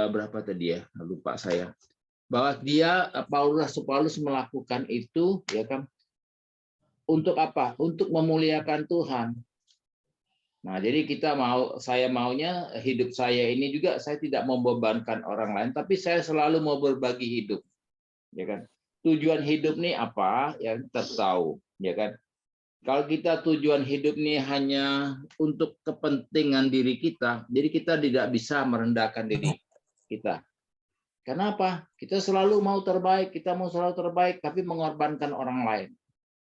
berapa tadi ya? Lupa saya. Bahwa Paulus melakukan itu ya kan untuk apa? Untuk memuliakan Tuhan. Nah, jadi saya maunya hidup saya ini juga saya tidak membebankan orang lain, tapi saya selalu mau berbagi hidup, ya kan? Tujuan hidup nih apa? Ya kita tahu, ya kan? Kalau kita tujuan hidup nih hanya untuk kepentingan diri kita, jadi kita tidak bisa merendahkan diri kita. Kenapa? Kita selalu mau terbaik, kita mau selalu terbaik, tapi mengorbankan orang lain.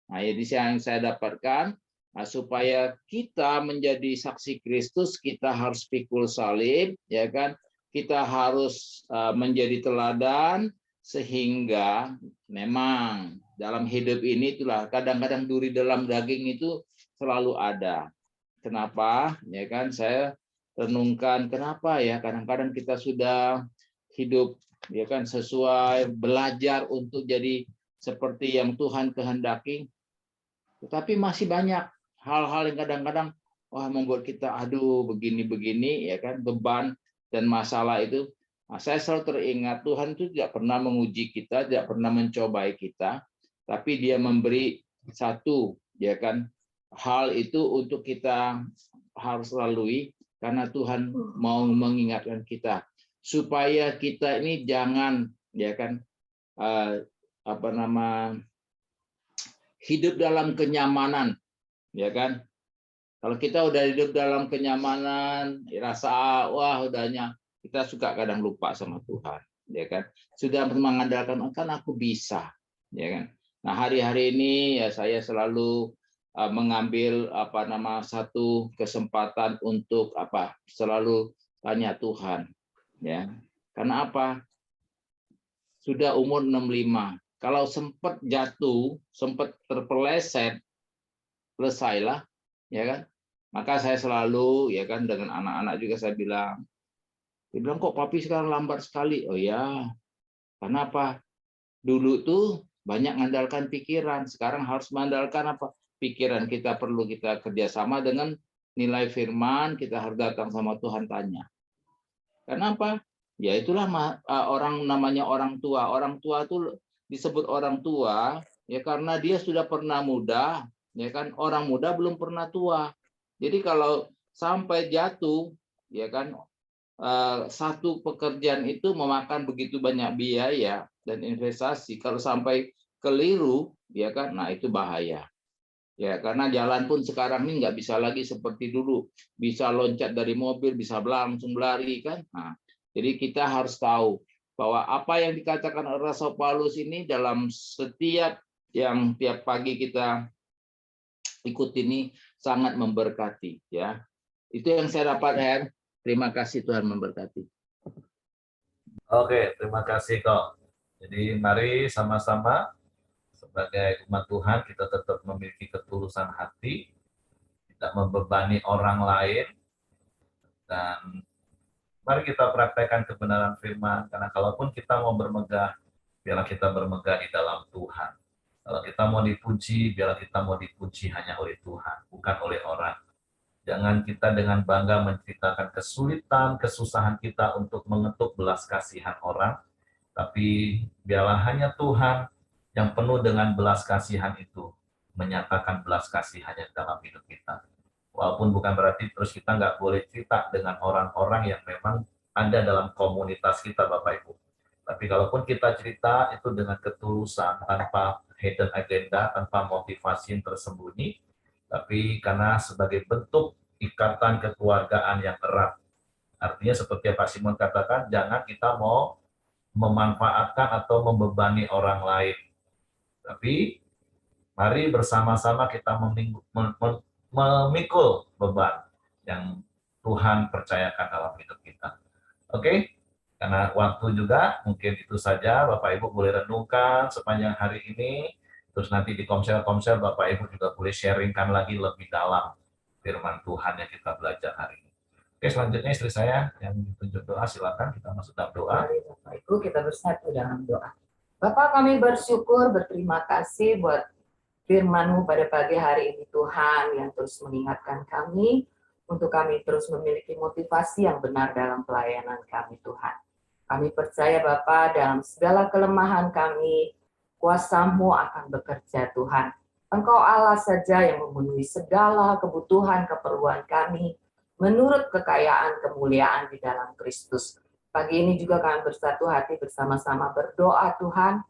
Nah, jadi yang saya dapatkan, supaya kita menjadi saksi Kristus, kita harus pikul salib, ya kan? Kita harus menjadi teladan, sehingga memang dalam hidup ini itulah kadang-kadang duri dalam daging itu selalu ada. Kenapa? Ya kan? Saya renungkan kenapa ya kadang-kadang kita sudah hidup ya kan sesuai belajar untuk jadi seperti yang Tuhan kehendaki, tetapi masih banyak hal-hal yang kadang-kadang membuat kita begini-begini ya kan, beban dan masalah itu. Nah, saya selalu teringat Tuhan itu tidak pernah menguji kita, tidak pernah mencobai kita, tapi Dia memberi satu ya kan hal itu untuk kita harus lalui karena Tuhan mau mengingatkan kita supaya kita ini jangan ya kan hidup dalam kenyamanan, ya kan? Kalau kita udah hidup dalam kenyamanan, rasa udahnya kita suka kadang lupa sama Tuhan, ya kan? Sudah mengandalkan kan aku bisa, ya kan? Nah, hari-hari ini ya saya selalu mengambil satu kesempatan untuk selalu tanya Tuhan, ya. Karena apa? Sudah umur 65. Kalau sempat jatuh, sempat terpeleset, selesailah, ya kan? Maka saya selalu, ya kan, dengan anak-anak juga saya bilang, dia bilang kok papi sekarang lambat sekali. Oh ya, karena apa? Dulu tuh banyak mengandalkan pikiran, sekarang harus mengandalkan apa? Pikiran kita perlu kita kerjasama dengan nilai firman, kita harus datang sama Tuhan tanya. Kenapa? Ya itulah orang namanya orang tua. Orang tua itu disebut orang tua ya karena dia sudah pernah muda, ya kan? Orang muda belum pernah tua. Jadi kalau sampai jatuh, ya kan satu pekerjaan itu memakan begitu banyak biaya dan investasi. Kalau sampai keliru, ya kan, nah itu bahaya. Ya karena jalan pun sekarang ini nggak bisa lagi seperti dulu, bisa loncat dari mobil, bisa langsung lari kan. Nah, jadi kita harus tahu bahwa apa yang dikatakan Rasul Paulus ini dalam setiap yang tiap pagi kita ikut ini sangat memberkati ya. Itu yang saya dapat, Her. Terima kasih, Tuhan memberkati. Oke, terima kasih kok. Jadi mari sama-sama sebagai umat Tuhan kita tetap memiliki ketulusan hati, tidak membebani orang lain, dan mari kita praktekkan kebenaran firman, karena kalaupun kita mau bermegah, biarlah kita bermegah di dalam Tuhan. Kalau kita mau dipuji, biarlah kita mau dipuji hanya oleh Tuhan, bukan oleh orang. Jangan kita dengan bangga menceritakan kesulitan, kesusahan kita untuk mengetuk belas kasihan orang, tapi biarlah hanya Tuhan yang penuh dengan belas kasihan itu menyatakan belas kasihannya dalam hidup kita. Walaupun bukan berarti terus kita nggak boleh cerita dengan orang-orang yang memang ada dalam komunitas kita, Bapak Ibu. Tapi kalaupun kita cerita itu dengan ketulusan, tanpa hidden agenda, tanpa motivasi yang tersembunyi, tapi karena sebagai bentuk ikatan kekeluargaan yang erat. Artinya seperti Pak Simon katakan, jangan kita mau memanfaatkan atau membebani orang lain. Tapi mari bersama-sama kita memikul beban yang Tuhan percayakan dalam hidup kita. Oke? Karena waktu juga, mungkin itu saja Bapak Ibu boleh renungkan sepanjang hari ini. Terus nanti di komsel-komsel Bapak Ibu juga boleh sharingkan lagi lebih dalam firman Tuhan yang kita belajar hari ini. Oke, selanjutnya istri saya yang ditunjuk doa, silakan kita masuk dalam doa. Mari Bapak Ibu kita bersatu dalam doa. Bapak, kami bersyukur, berterima kasih buat firman-Mu pada pagi hari ini Tuhan, yang terus mengingatkan kami untuk kami terus memiliki motivasi yang benar dalam pelayanan kami Tuhan. Kami percaya Bapak, dalam segala kelemahan kami, kuasa-Mu akan bekerja Tuhan. Engkau Allah saja yang memenuhi segala kebutuhan keperluan kami menurut kekayaan kemuliaan di dalam Kristus. Pagi ini juga kami bersatu hati bersama-sama berdoa Tuhan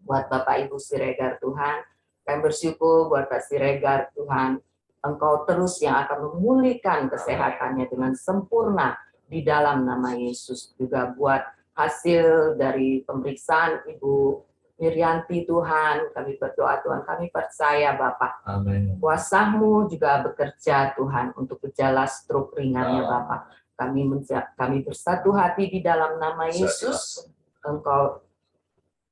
buat Bapak Ibu Siregar Tuhan. Kami bersyukur buat Pak Siregar Tuhan. Engkau terus yang akan memulihkan kesehatannya dengan sempurna di dalam nama Yesus. Juga buat hasil dari pemeriksaan Ibu Miryanti Tuhan, kami berdoa Tuhan, kami percaya Bapak, Amin. kuasa-Mu juga bekerja Tuhan untuk gejala stroke ringannya Bapak. Kami bersatu hati di dalam nama Yesus. Engkau,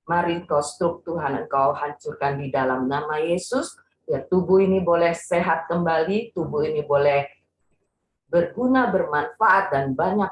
mari Engkau stroke Tuhan, Engkau hancurkan di dalam nama Yesus. Ya, tubuh ini boleh sehat kembali, tubuh ini boleh berguna, bermanfaat, dan banyak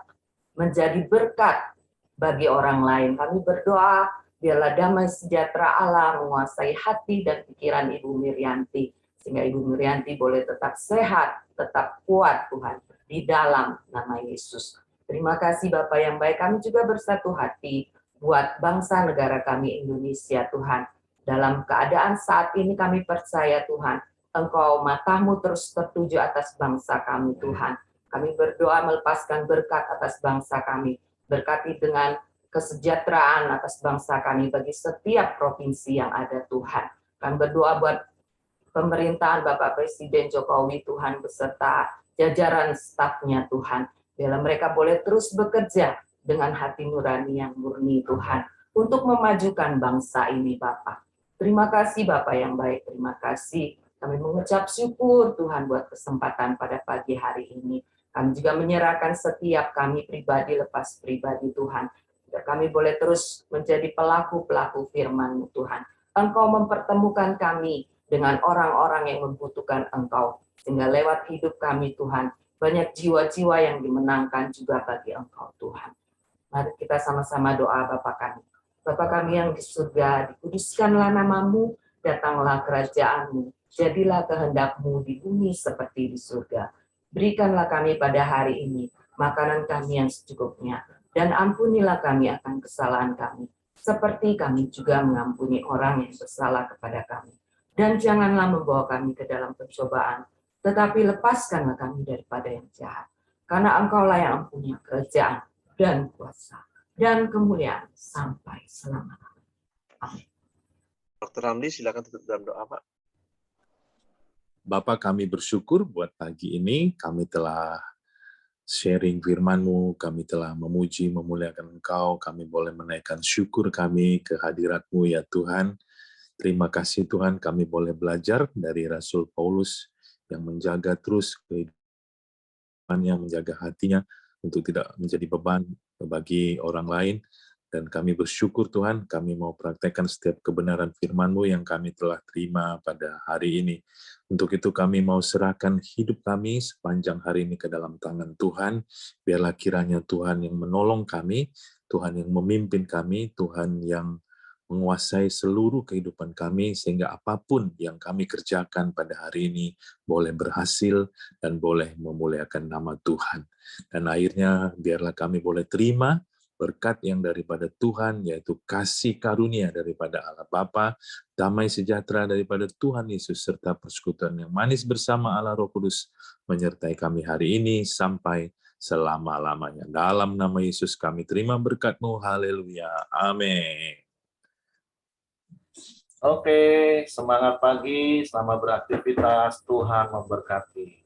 menjadi berkat bagi orang lain. Kami berdoa, biarlah damai sejahtera Allah menguasai hati dan pikiran Ibu Miryanti, sehingga Ibu Miryanti boleh tetap sehat, tetap kuat Tuhan, di dalam nama Yesus. Terima kasih Bapak yang baik, kami juga bersatu hati buat bangsa negara kami Indonesia Tuhan. Dalam keadaan saat ini kami percaya Tuhan, Engkau matamu terus tertuju atas bangsa kami Tuhan. Kami berdoa melepaskan berkat atas bangsa kami, berkati dengan kesejahteraan atas bangsa kami bagi setiap provinsi yang ada Tuhan. Kami berdoa buat pemerintahan Bapak Presiden Jokowi Tuhan beserta jajaran stafnya Tuhan. Biarlah mereka boleh terus bekerja dengan hati nurani yang murni Tuhan untuk memajukan bangsa ini Bapak. Terima kasih Bapak yang baik, terima kasih. Kami mengucap syukur Tuhan buat kesempatan pada pagi hari ini. Kami juga menyerahkan setiap kami pribadi lepas pribadi Tuhan. Kami boleh terus menjadi pelaku-pelaku firman-Mu Tuhan. Engkau mempertemukan kami dengan orang-orang yang membutuhkan Engkau. Sehingga lewat hidup kami Tuhan, banyak jiwa-jiwa yang dimenangkan juga bagi Engkau Tuhan. Mari kita sama-sama doa Bapa kami. Bapa kami yang di surga, dikuduskanlah nama-Mu, datanglah kerajaan-Mu, jadilah kehendak-Mu di bumi seperti di surga. Berikanlah kami pada hari ini makanan kami yang secukupnya, dan ampunilah kami akan kesalahan kami, seperti kami juga mengampuni orang yang bersalah kepada kami. Dan janganlah membawa kami ke dalam pencobaan, tetapi lepaskanlah kami daripada yang jahat. Karena Engkaulah yang mempunyai kerajaan dan kuasa dan kemuliaan sampai selama-lamanya. Amin. Dr. Ramli, silakan tutup dalam doa, Pak. Bapak, kami bersyukur buat pagi ini, kami telah sharing firman-Mu, kami telah memuji, memuliakan Engkau, kami boleh menaikkan syukur kami ke hadirat-Mu ya Tuhan. Terima kasih Tuhan, kami boleh belajar dari Rasul Paulus yang menjaga terus kehidupannya, menjaga hatinya untuk tidak menjadi beban bagi orang lain. Dan kami bersyukur Tuhan, kami mau praktekkan setiap kebenaran firman-Mu yang kami telah terima pada hari ini. Untuk itu kami mau serahkan hidup kami sepanjang hari ini ke dalam tangan Tuhan. Biarlah kiranya Tuhan yang menolong kami, Tuhan yang memimpin kami, Tuhan yang menguasai seluruh kehidupan kami, sehingga apapun yang kami kerjakan pada hari ini boleh berhasil dan boleh memuliakan nama Tuhan. Dan akhirnya biarlah kami boleh terima berkat yang daripada Tuhan, yaitu kasih karunia daripada Allah Bapa, damai sejahtera daripada Tuhan Yesus, serta persekutuan yang manis bersama Allah Roh Kudus menyertai kami hari ini sampai selama-lamanya. Dalam nama Yesus kami terima berkat-Mu. Haleluya. Amin. Oke, semangat pagi, selamat beraktivitas, Tuhan memberkati.